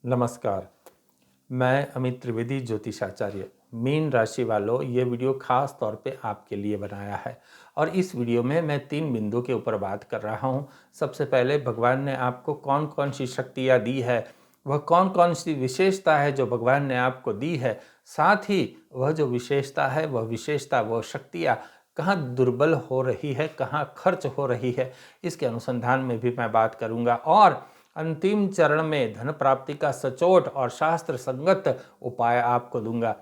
नमस्कार। मैं अमित त्रिवेदी ज्योतिषाचार्य। मीन राशि वालों, ये वीडियो खास तौर पे आपके लिए बनाया है और इस वीडियो में मैं 3 बिंदु के ऊपर बात कर रहा हूँ। सबसे पहले भगवान ने आपको कौन कौन सी शक्तियाँ दी है, वह कौन कौन सी विशेषता है जो भगवान ने आपको दी है, साथ ही वह जो विशेषता है, वह शक्तियाँ कहाँ दुर्बल हो रही है, कहाँ खर्च हो रही है, इसके अनुसंधान में भी मैं बात करूँगा और अंतिम चरण में धन प्राप्ति का सचोट और शास्त्र संगत उपाय आपको दूंगा।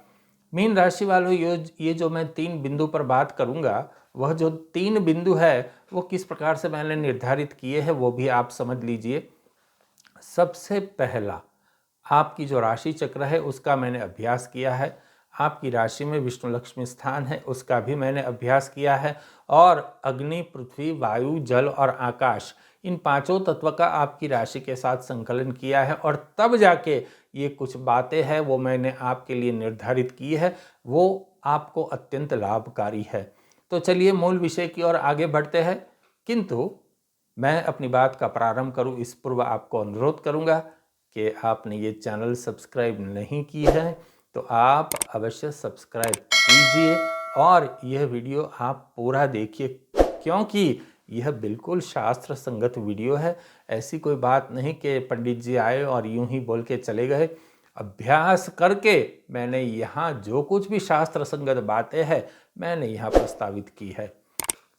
मीन राशि वालों, ये जो मैं 3 बिंदु पर बात करूंगा, वह जो 3 बिंदु है वो किस प्रकार से मैंने निर्धारित किए हैं वो भी आप समझ लीजिए। सबसे पहला, आपकी जो राशि चक्र है उसका मैंने अभ्यास किया है। आपकी राशि में विष्णु लक्ष्मी स्थान है, उसका भी मैंने अभ्यास किया है। और अग्नि, पृथ्वी, वायु, जल और आकाश, इन पांचों तत्व का आपकी राशि के साथ संकलन किया है और तब जाके ये कुछ बातें हैं वो मैंने आपके लिए निर्धारित की है, वो आपको अत्यंत लाभकारी है। तो चलिए मूल विषय की ओर आगे बढ़ते हैं, किंतु मैं अपनी बात का प्रारंभ करूं इस पूर्व आपको अनुरोध करूंगा कि आपने ये चैनल सब्सक्राइब नहीं की है तो आप अवश्य सब्सक्राइब कीजिए और यह वीडियो आप पूरा देखिए, क्योंकि यह बिल्कुल शास्त्र संगत वीडियो है। ऐसी कोई बात नहीं कि पंडित जी आए और यूं ही बोल के चले गए। अभ्यास करके मैंने यहाँ जो कुछ भी शास्त्र संगत बातें हैं मैंने यहाँ प्रस्तावित की है।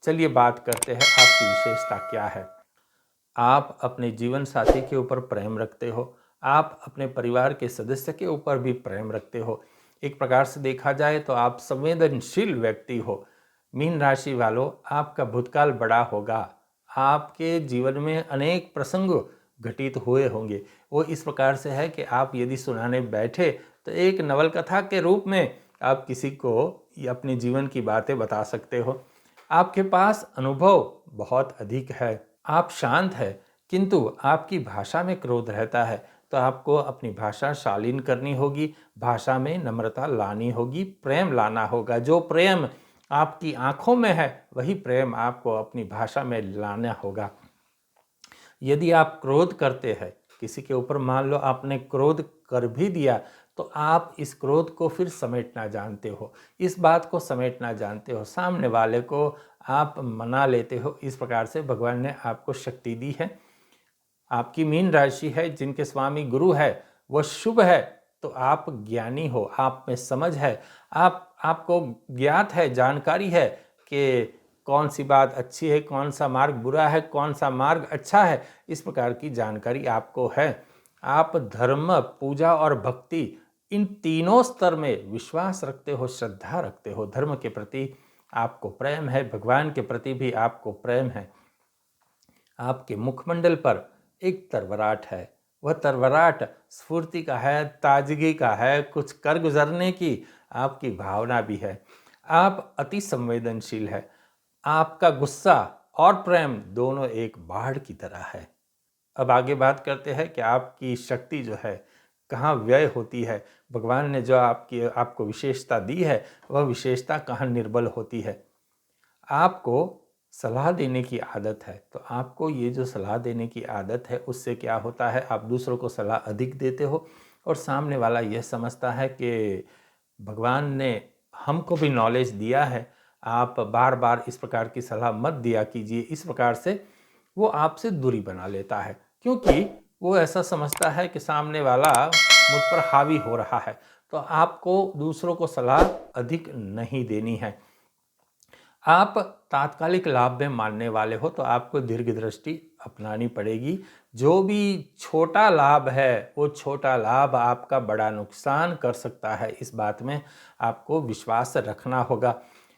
चलिए बात करते हैं, आपकी विशेषता क्या है। आप अपने जीवन साथी के ऊपर प्रेम रखते हो, आप अपने परिवार के सदस्य के ऊपर भी प्रेम रखते हो। एक प्रकार से देखा जाए तो आप संवेदनशील व्यक्ति हो। मीन राशि वालों, आपका भूतकाल बड़ा होगा। आपके जीवन में अनेक प्रसंग घटित हुए होंगे। वो इस प्रकार से है कि आप यदि सुनाने बैठे तो एक नवलकथा के रूप में आप किसी को अपने जीवन की बातें बता सकते हो। आपके पास अनुभव बहुत अधिक है। आप शांत है, किंतु आपकी भाषा में क्रोध रहता है, तो आपको अपनी भाषा शालीन करनी होगी, भाषा में नम्रता लानी होगी, प्रेम लाना होगा। जो प्रेम आपकी आंखों में है वही प्रेम आपको अपनी भाषा में लाना होगा। यदि आप क्रोध करते हैं किसी के ऊपर, मान लो आपने क्रोध कर भी दिया, तो आप इस क्रोध को फिर समेटना जानते हो, इस बात को समेटना जानते हो, सामने वाले को आप मना लेते हो। इस प्रकार से भगवान ने आपको शक्ति दी है। आपकी मीन राशि है, जिनके स्वामी गुरु है वह शुभ है, तो आप ज्ञानी हो, आप में समझ है, आपको ज्ञात है, जानकारी है कि कौन सी बात अच्छी है, कौन सा मार्ग बुरा है, कौन सा मार्ग अच्छा है, इस प्रकार की जानकारी आपको है। आप धर्म, पूजा और भक्ति, इन तीनों स्तर में विश्वास रखते हो, श्रद्धा रखते हो। धर्म के प्रति आपको प्रेम है, भगवान के प्रति भी आपको प्रेम है। आपके मुखमंडल पर एक तरवराट है, वह तरवराट स्फूर्ति का है, ताजगी का है, कुछ कर गुजरने की आपकी भावना भी है। आप अति संवेदनशील है। आपका गुस्सा और प्रेम दोनों एक बाढ़ की तरह है। अब आगे बात करते हैं कि आपकी शक्ति जो है कहाँ व्यय होती है। भगवान ने जो आपको विशेषता दी है वह विशेषता कहाँ निर्बल होती है। आपको सलाह देने की आदत है, तो आपको ये जो सलाह देने की आदत है उससे क्या होता है, आप दूसरों को सलाह अधिक देते हो और सामने वाला यह समझता है कि भगवान ने हमको भी नॉलेज दिया है, आप बार बार इस प्रकार की सलाह मत दिया कीजिए। इस प्रकार से वो आपसे दूरी बना लेता है, क्योंकि वो ऐसा समझता है कि सामने वाला मुझ पर हावी हो रहा है। तो आपको दूसरों को सलाह अधिक नहीं देनी है। आप तात्कालिक लाभ में मानने वाले हो, तो आपको दीर्घ दृष्टि अपनानी पड़ेगी। जो भी छोटा लाभ है वो छोटा लाभ आपका बड़ा नुकसान कर सकता है, इस बात में आपको विश्वास रखना होगा।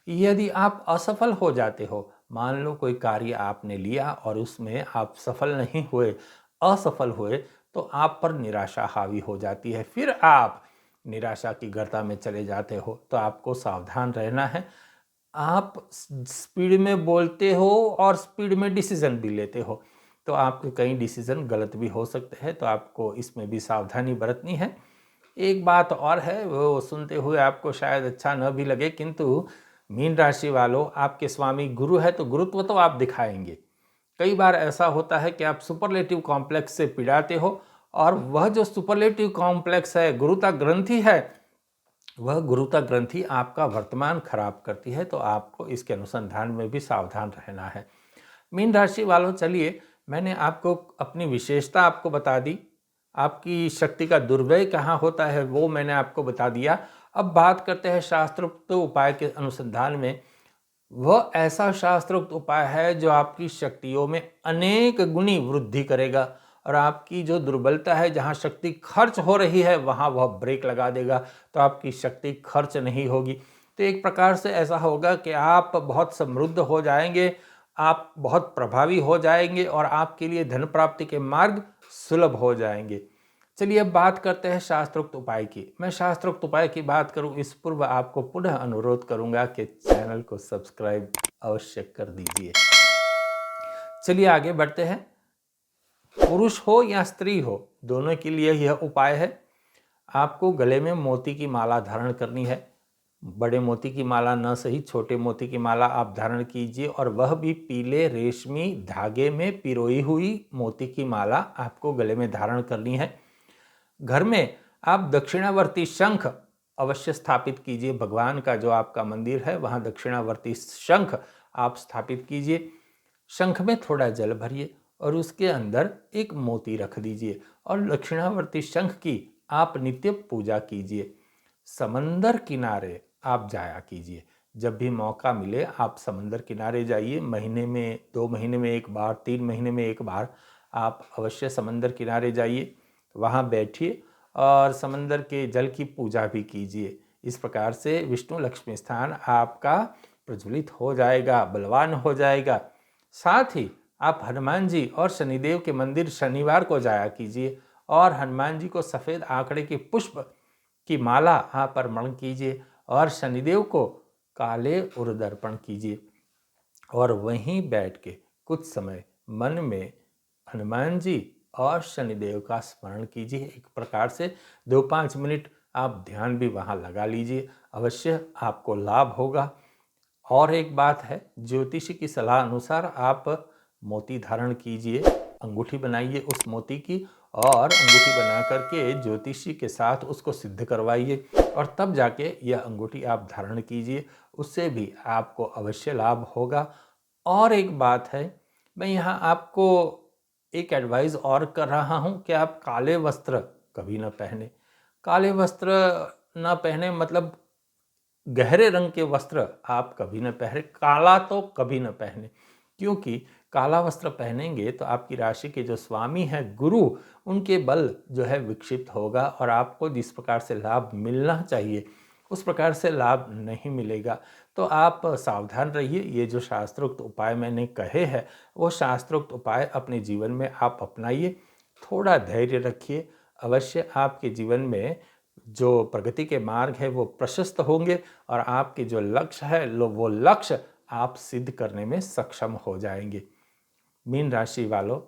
यदि आप असफल हो जाते हो, मान लो कोई कार्य आपने लिया और उसमें आप सफल नहीं हुए, असफल हुए, तो आप पर निराशा हावी हो जाती है, फिर आप निराशा की गर्ता में चले जाते हो। तो आपको सावधान रहना है। आप स्पीड में बोलते हो और स्पीड में डिसीजन भी लेते हो, तो आपके कई डिसीजन गलत भी हो सकते हैं, तो आपको इसमें भी सावधानी बरतनी है। एक बात और है, वो सुनते हुए आपको शायद अच्छा न भी लगे, किंतु मीन राशि वालों, आपके स्वामी गुरु है तो गुरुत्व तो आप दिखाएंगे। कई बार ऐसा होता है कि आप सुपरलेटिव कॉम्प्लेक्स से पीड़ाते हो और वह जो सुपरलेटिव कॉम्प्लेक्स है, गुरुता ग्रंथि है, वह गुरुता ग्रंथि आपका वर्तमान खराब करती है। तो आपको इसके अनुसंधान में भी सावधान रहना है। मीन राशि वालों, चलिए मैंने आपको अपनी विशेषता आपको बता दी, आपकी शक्ति का दुर्व्यय कहाँ होता है वो मैंने आपको बता दिया। अब बात करते हैं शास्त्रोक्त उपाय के अनुसंधान में। वह ऐसा शास्त्रोक्त उपाय है जो आपकी शक्तियों में अनेक गुनी वृद्धि करेगा और आपकी जो दुर्बलता है, जहाँ शक्ति खर्च हो रही है वहाँ वह ब्रेक लगा देगा, तो आपकी शक्ति खर्च नहीं होगी। तो एक प्रकार से ऐसा होगा कि आप बहुत समृद्ध हो जाएंगे, आप बहुत प्रभावी हो जाएंगे और आपके लिए धन प्राप्ति के मार्ग सुलभ हो जाएंगे। चलिए अब बात करते हैं शास्त्रोक्त उपाय की। मैं शास्त्रोक्त उपाय की बात करूं इस पूर्व आपको पुनः अनुरोध करूंगा कि चैनल को सब्सक्राइब अवश्य कर दीजिए। चलिए आगे बढ़ते हैं। पुरुष हो या स्त्री हो, दोनों के लिए यह उपाय है। आपको गले में मोती की माला धारण करनी है। बड़े मोती की माला न सही, छोटे मोती की माला आप धारण कीजिए और वह भी पीले रेशमी धागे में पिरोई हुई मोती की माला आपको गले में धारण करनी है। घर में आप दक्षिणावर्ती शंख अवश्य स्थापित कीजिए। भगवान का जो आपका मंदिर है वहाँ दक्षिणावर्ती शंख आप स्थापित कीजिए। शंख में थोड़ा जल भरिए और उसके अंदर एक मोती रख दीजिए और दक्षिणावर्ती शंख की आप नित्य पूजा कीजिए। समंदर किनारे आप जाया कीजिए। जब भी मौका मिले आप समंदर किनारे जाइए। महीने में 2 महीने में एक बार, 3 महीने में एक बार आप अवश्य समंदर किनारे जाइए, वहाँ बैठिए और समंदर के जल की पूजा भी कीजिए। इस प्रकार से विष्णु लक्ष्मी स्थान आपका प्रज्वलित हो जाएगा, बलवान हो जाएगा। साथ ही आप हनुमान जी और शनिदेव के मंदिर शनिवार को जाया कीजिए और हनुमान जी को सफ़ेद आंकड़े के पुष्प की माला आप अर्पण कीजिए और शनिदेव को काले उर्द अर्पण कीजिए और वहीं बैठ के कुछ समय मन में हनुमान जी और शनिदेव का स्मरण कीजिए। एक प्रकार से 2-5 मिनट आप ध्यान भी वहाँ लगा लीजिए, अवश्य आपको लाभ होगा। और एक बात है, ज्योतिषी की सलाह अनुसार आप मोती धारण कीजिए, अंगूठी बनाइए उस मोती की और अंगूठी बना करके ज्योतिषी के साथ उसको सिद्ध करवाइए और तब जाके यह अंगूठी आप धारण कीजिए, उससे भी आपको अवश्य लाभ होगा। और एक बात है, मैं यहाँ आपको एक एडवाइस और कर रहा हूँ कि आप काले वस्त्र कभी न पहने। काले वस्त्र न पहने मतलब गहरे रंग के वस्त्र आप कभी न पहने, काला तो कभी न पहने, क्योंकि काला वस्त्र पहनेंगे तो आपकी राशि के जो स्वामी हैं गुरु, उनके बल जो है विक्षिप्त होगा और आपको जिस प्रकार से लाभ मिलना चाहिए उस प्रकार से लाभ नहीं मिलेगा। तो आप सावधान रहिए। ये जो शास्त्रोक्त उपाय मैंने कहे हैं वो शास्त्रोक्त उपाय अपने जीवन में आप अपनाइए, थोड़ा धैर्य रखिए, अवश्य आपके जीवन में जो प्रगति के मार्ग है वो प्रशस्त होंगे और आपके जो लक्ष्य है वो लक्ष्य आप सिद्ध करने में सक्षम हो जाएंगे। मीन राशि वालों,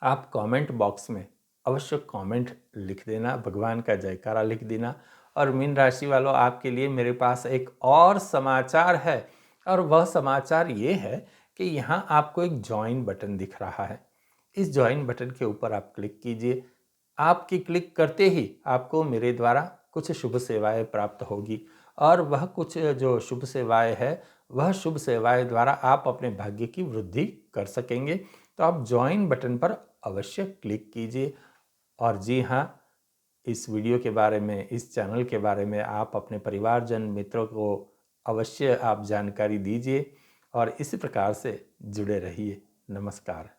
आप कमेंट बॉक्स में अवश्य कमेंट लिख देना, भगवान का जयकारा लिख देना। और मीन राशि वालों, आपके लिए मेरे पास एक और समाचार है और वह समाचार ये है कि यहाँ आपको एक ज्वाइन बटन दिख रहा है। इस ज्वाइन बटन के ऊपर आप क्लिक कीजिए। आपकी क्लिक करते ही आपको मेरे द्वारा कुछ शुभ सेवाएं प्राप्त होगी और वह कुछ जो शुभ सेवाएं है वह शुभ सेवाएं द्वारा आप अपने भाग्य की वृद्धि कर सकेंगे। तो आप ज्वाइन बटन पर अवश्य क्लिक कीजिए। और जी हाँ, इस वीडियो के बारे में, इस चैनल के बारे में आप अपने परिवारजन मित्रों को अवश्य आप जानकारी दीजिए और इसी प्रकार से जुड़े रहिए। नमस्कार।